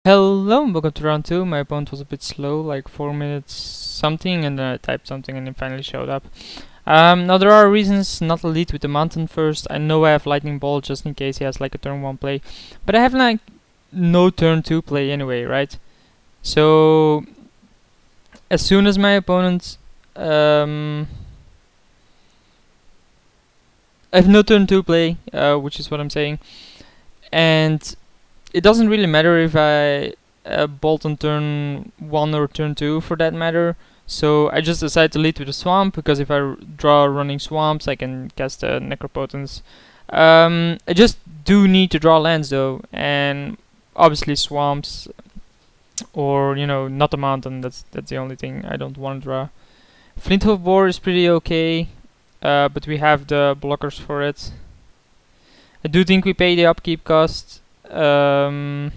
Hello and welcome to round 2. My opponent was a bit slow, like 4 minutes something, and then I typed something and it finally showed up. Now there are reasons not to lead with the mountain first. I know I have lightning bolt just in case he has like a turn 1 play, but I have like no turn 2 play anyway, right? So as soon as my opponent I have no turn 2 play, which is what I'm saying, and it doesn't really matter if I bolt on turn 1 or turn 2 for that matter. So I just decide to lead with a swamp, because if I draw running swamps I can cast Necropotence. I just do need to draw lands though, and obviously swamps, or not a mountain. That's the only thing I don't want to draw. Flinthoof Boar is pretty okay, but we have the blockers for it. I do think we pay the upkeep cost, because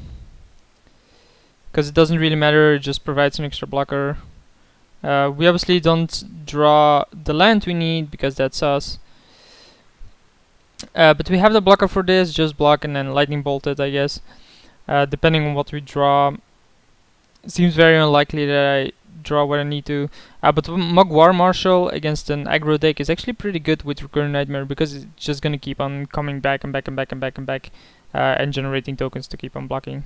it doesn't really matter, it just provides an extra blocker. We obviously don't draw the land we need, because that's us. But we have the blocker for this, just block and then lightning bolt it, I guess. Depending on what we draw. It seems very unlikely that I draw what I need to. But Mug War Marshal against an aggro deck is actually pretty good with Recurring Nightmare, because it's just gonna keep on coming back and back and back and back and back, and generating tokens to keep on blocking.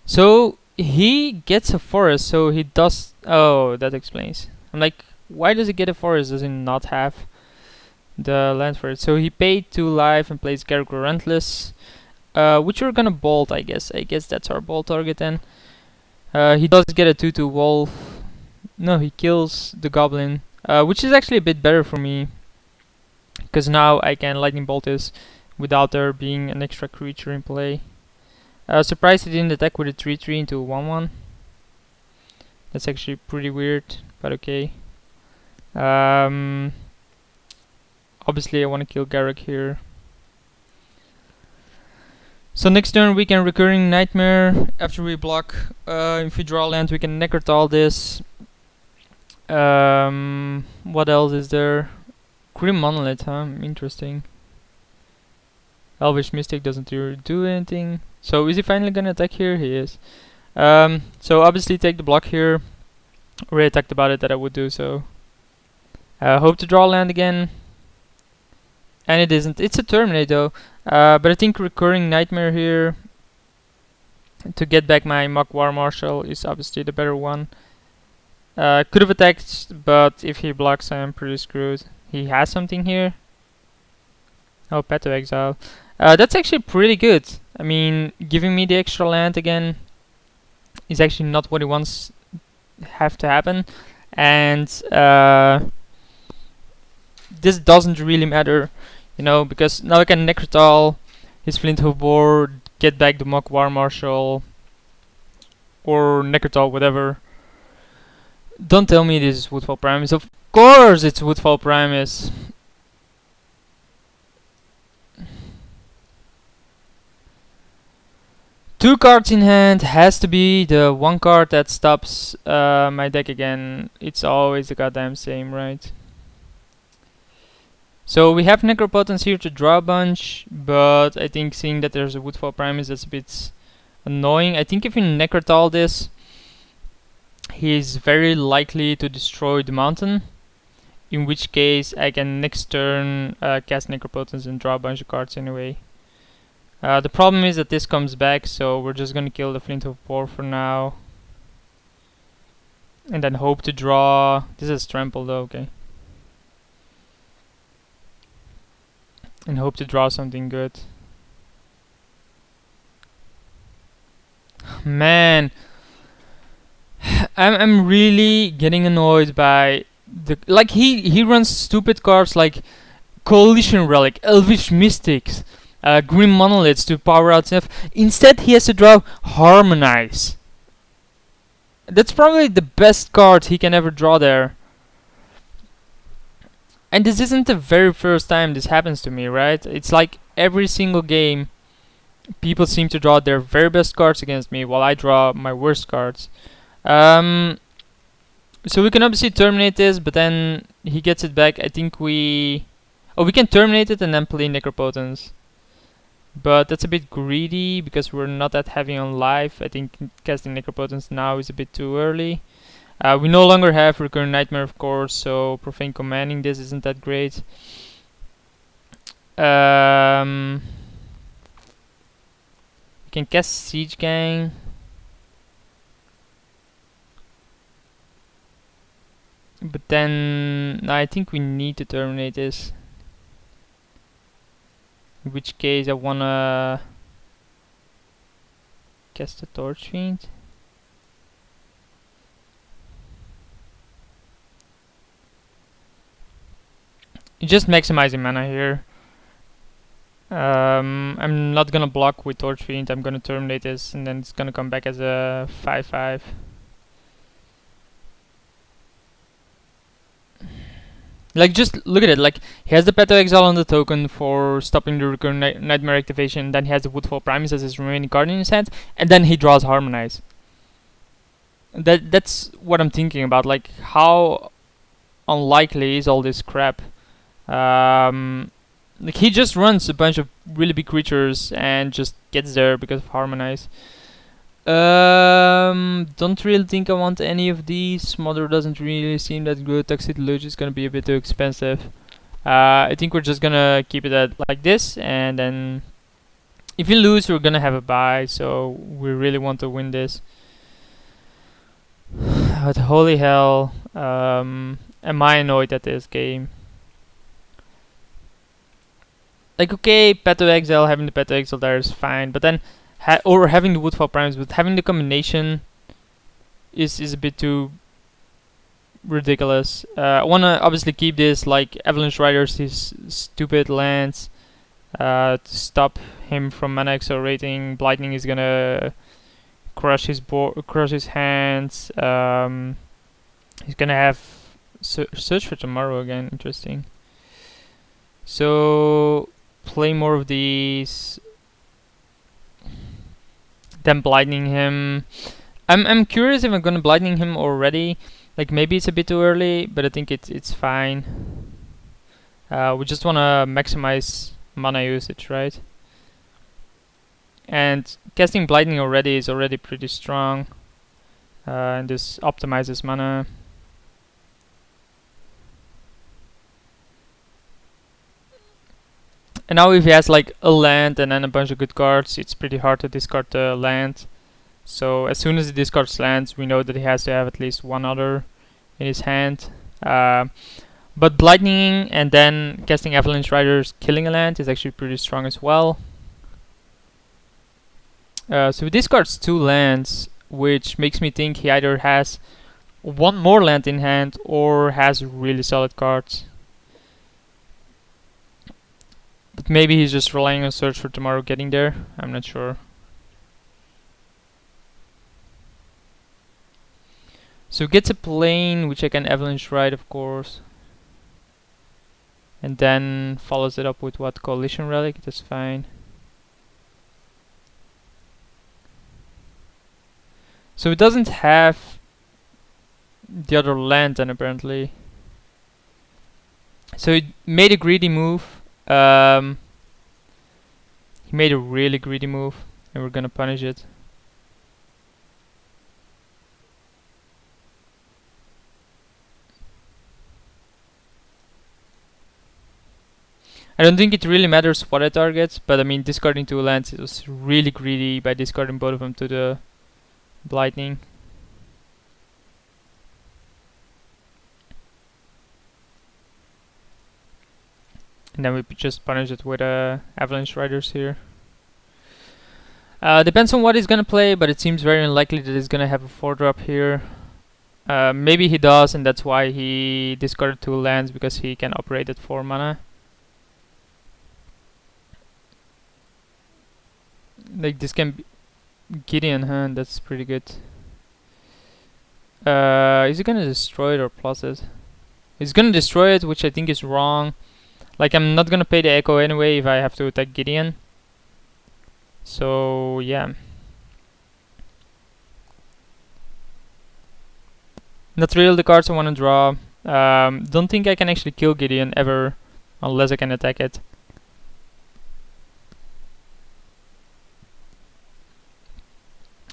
So he gets a forest, so he does. Oh, that explains. I'm like, why does he get a forest? Does he not have the land for it? So he paid 2 life and plays Garruk Relentless, which we're gonna bolt, I guess. I guess that's our bolt target then. He does get a 2/2 wolf. No, he kills the goblin, which is actually a bit better for me, because now I can lightning bolt this without there being an extra creature in play. Surprised he didn't attack with a 3/3 into a 1/1. That's actually pretty weird, but okay. Obviously I want to kill Garruk here. So next turn we can Recurring Nightmare after we block. If we draw land we can Necrotal this. What else is there? Grim Monolith, huh? Interesting. Elvish Mystic doesn't really do anything. So is he finally gonna attack here? He is. So obviously take the block here. Already talked about it that I would do so. Hope to draw land again. And it isn't. It's a Terminate though. But I think Recurring Nightmare here to get back my Mug War Marshal is obviously the better one. Could have attacked, but if he blocks I am pretty screwed. He has something here. Oh, Path to Exile. That's actually pretty good. I mean, giving me the extra land again is actually not what he wants have to happen. And this doesn't really matter, because now I can Necrotal his Flinthoof Boar, get back the Mug War Marshal, or Necrotal, whatever. Don't tell me this is Woodfall Primus. Of course it's Woodfall Primus. Two cards in hand has to be the one card that stops my deck again. It's always the goddamn same, right? So we have Necropotence here to draw a bunch, but I think seeing that there's a Woodfall Primus, that's a bit annoying. I think if we Necrotal this, he's very likely to destroy the mountain, in which case I can next turn cast Necropotence and draw a bunch of cards anyway. The problem is that this comes back, so we're just gonna kill the Flinthoof Boar for now. And then hope to draw. This is Trample though, okay. And hope to draw something good. Man, I'm really getting annoyed by he runs stupid cards like Coalition Relic, Elvish Mystics, Grim Monoliths to power out stuff. Instead he has to draw Harmonize. That's probably the best card he can ever draw there. And this isn't the very first time this happens to me, right? It's like every single game people seem to draw their very best cards against me while I draw my worst cards. So we can obviously terminate this, but then he gets it back. I think we can terminate it and then play Necropotence. but that's a bit greedy because we're not that heavy on life. I think casting Necropotence now is a bit too early. We no longer have Recurrent Nightmare, of course, so Profane Commanding this isn't that great. We can cast Siege Gang. But then I think we need to terminate this. In which case I wanna cast the Torch Fiend. Just maximizing mana here. I'm not gonna block with Torch Fiend. I'm gonna terminate this, and then it's gonna come back as a 5/5. Like, just look at it. Like, he has the Peto Exile on the token for stopping the Recurrent Nightmare activation. Then he has the Woodfall Primus as his remaining card in his hand, and then he draws Harmonize. That's what I'm thinking about. Like, how unlikely is all this crap? Like, he just runs a bunch of really big creatures and just gets there because of Harmonize. Don't really think I want any of these. Smother doesn't really seem that good. Toxic Luge is gonna be a bit too expensive. I think we're just gonna keep it at like this, and then if we lose, we're gonna have a bye. So we really want to win this. But holy hell, am I annoyed at this game? Like, okay, Peto Exile, having the Peto Exile there is fine, but then or having the Woodfall Primes, but having the combination is a bit too ridiculous. I wanna obviously keep this, like Avalanche Riders, his stupid lands, to stop him from mana accelerating. Blightning is gonna crush his crush his hands. He's gonna have Search for Tomorrow again. Interesting. So play more of these. Then Blightning him. I'm curious if I'm gonna Blightning him already. Like, maybe it's a bit too early, but I think it's fine. We just wanna maximize mana usage, right? And casting Blightning already is already pretty strong. And this optimizes mana. And now if he has like a land and then a bunch of good cards, it's pretty hard to discard the land. So as soon as he discards lands, we know that he has to have at least one other in his hand. But Blightning and then casting Avalanche Riders, killing a land is actually pretty strong as well. So he discards 2 lands, which makes me think he either has one more land in hand or has really solid cards. But maybe he's just relying on Search for Tomorrow getting there. I'm not sure. So he gets a plane, which I can Avalanche Ride, of course. And then follows it up with what? Coalition Relic? That's fine. So it doesn't have the other land then, apparently. So he made a greedy move. He made a really greedy move, and we're gonna punish it. I don't think it really matters what I target, but I mean, discarding 2 lands, it was really greedy by discarding both of them to the Blightning. And then we just punish it with Avalanche Riders here. Depends on what he's gonna play, but it seems very unlikely that he's gonna have a 4-drop here. Maybe he does, and that's why he discarded 2 lands, because he can operate at 4 mana. Like, this can be Gideon, huh? That's pretty good. Is he gonna destroy it or plus it? He's gonna destroy it, which I think is wrong. Like, I'm not gonna pay the Echo anyway if I have to attack Gideon. So, yeah. Not really the cards I wanna draw. Don't think I can actually kill Gideon ever, unless I can attack it.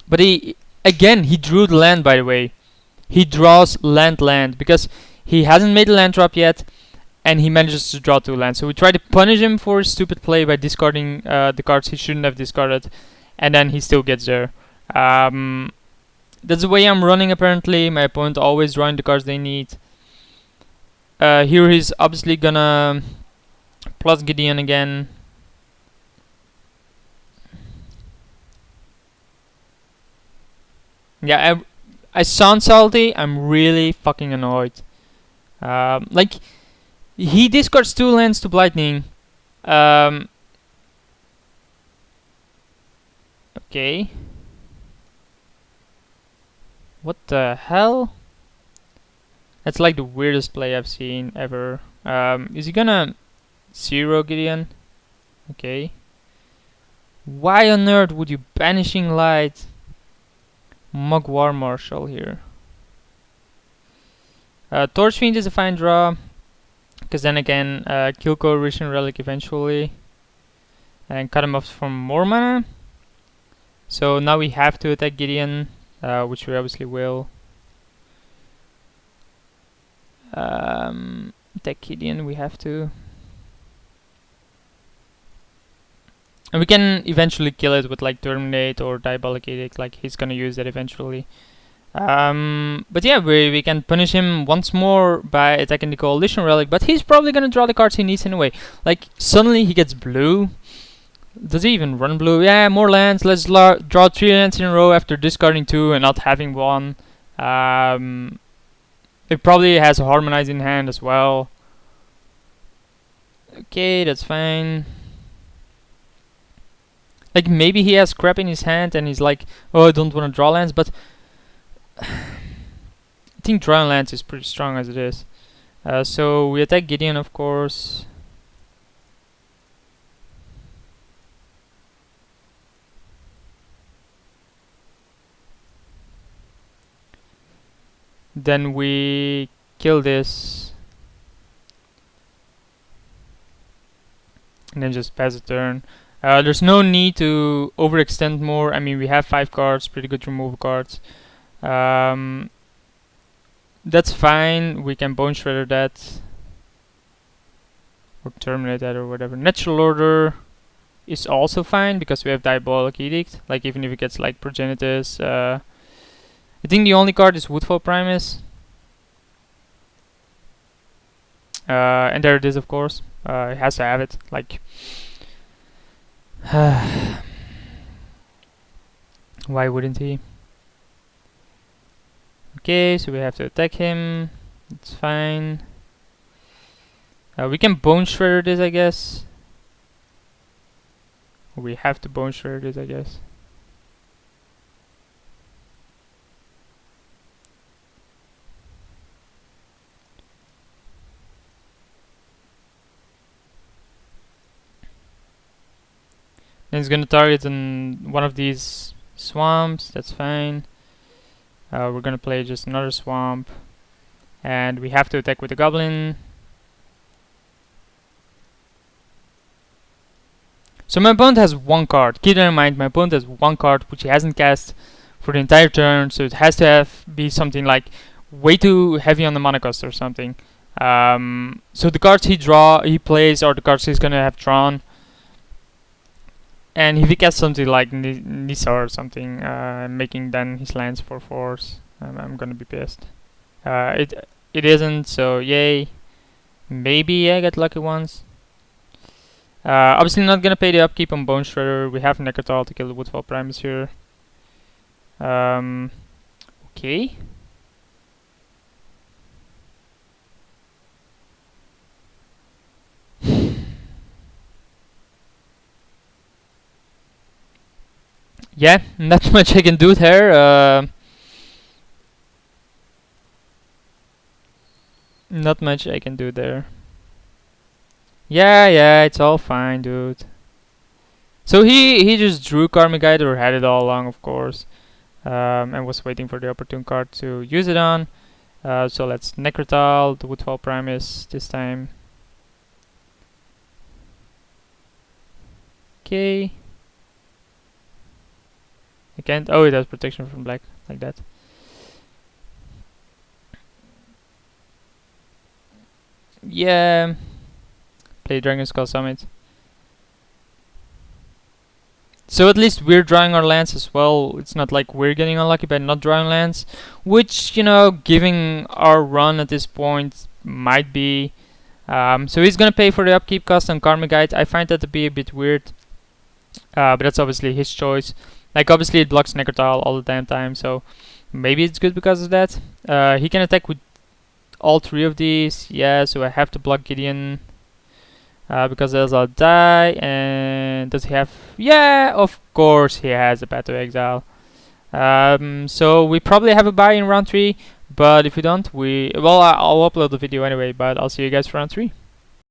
But he drew the land, by the way. He draws land because he hasn't made a land drop yet, and he manages to draw 2 lands. So we try to punish him for his stupid play by discarding the cards he shouldn't have discarded, and then he still gets there. That's the way I'm running apparently. My opponent always drawing the cards they need. Here he's obviously gonna plus Gideon again. Yeah, I sound salty. I'm really fucking annoyed. Like, he discards 2 lands to Blightning. Okay. What the hell? That's like the weirdest play I've seen ever. Is he gonna 0 Gideon? Okay. Why on earth would you Banishing Light Mug War Marshal here? Torch Fiend is a fine draw, because then again, kill Coercion Relic eventually, and cut him off from more mana. So now we have to attack Gideon, which we obviously will. Attack Gideon, we have to. And we can eventually kill it with like Terminate or Diabolic Edict, like he's gonna use that eventually. But yeah, we can punish him once more by attacking the Coalition Relic, but he's probably gonna draw the cards he needs anyway. Like, suddenly he gets blue. Does he even run blue? Yeah, more lands. Let's draw 3 lands in a row after discarding 2 and not having 1. It probably has a Harmonize in hand as well. Okay, that's fine. Like, maybe he has crap in his hand and he's like, oh, I don't want to draw lands, but I think drawing lands is pretty strong as it is. So we attack Gideon, of course. Then we kill this. And then just pass a turn. There's no need to overextend more. I mean, we have 5 cards, pretty good removal cards. That's fine. We can Bone Shredder that. Or Terminate that or whatever. Natural Order is also fine because we have Diabolic Edict. Like, even if it gets like Progenitus. I think the only card is Woodfall Primus. And there it is, of course. It has to have it. Like, why wouldn't he? Okay, so we have to attack him. It's fine. We can Bone Shredder this, I guess. We have to Bone Shredder this, I guess. And it's gonna target one of these swamps. That's fine. We're gonna play just another swamp, and we have to attack with the goblin. So my opponent has 1 card. Keep that in mind. My opponent has 1 card which he hasn't cast for the entire turn, so it has to be something like way too heavy on the mana cost or something. So the cards he plays are the cards he's gonna have drawn. And if he casts something like Nissa or something, making then his lands for 4s, I'm gonna be pissed. It isn't, so yay. Maybe I get lucky once. Obviously not gonna pay the upkeep on Bone Shredder. We have Necrotal to kill the Woodfall Primus here. Okay. Yeah, not much I can do there. Not much I can do there. Yeah, it's all fine, dude. So he just drew Karmic Guide, or had it all along, of course, and was waiting for the opportune card to use it on. So let's Necrotal the Woodfall Primus this time. Okay. I can't. Oh, it has protection from black, like that. Yeah. Play Dragon Skull Summit. So at least we're drawing our lands as well. It's not like we're getting unlucky by not drawing lands, which, you know, giving our run at this point might be. So he's gonna pay for the upkeep cost on Karmic Guide. I find that to be a bit weird, but that's obviously his choice. Like, obviously it blocks Necrotile all the damn time, so maybe it's good because of that. He can attack with all three of these. Yeah, so I have to block Gideon. Because else I'll die. And does he have? Yeah, of course he has a Path to Exile. So we probably have a buy in round 3. But if we don't, I'll upload the video anyway. But I'll see you guys for round 3.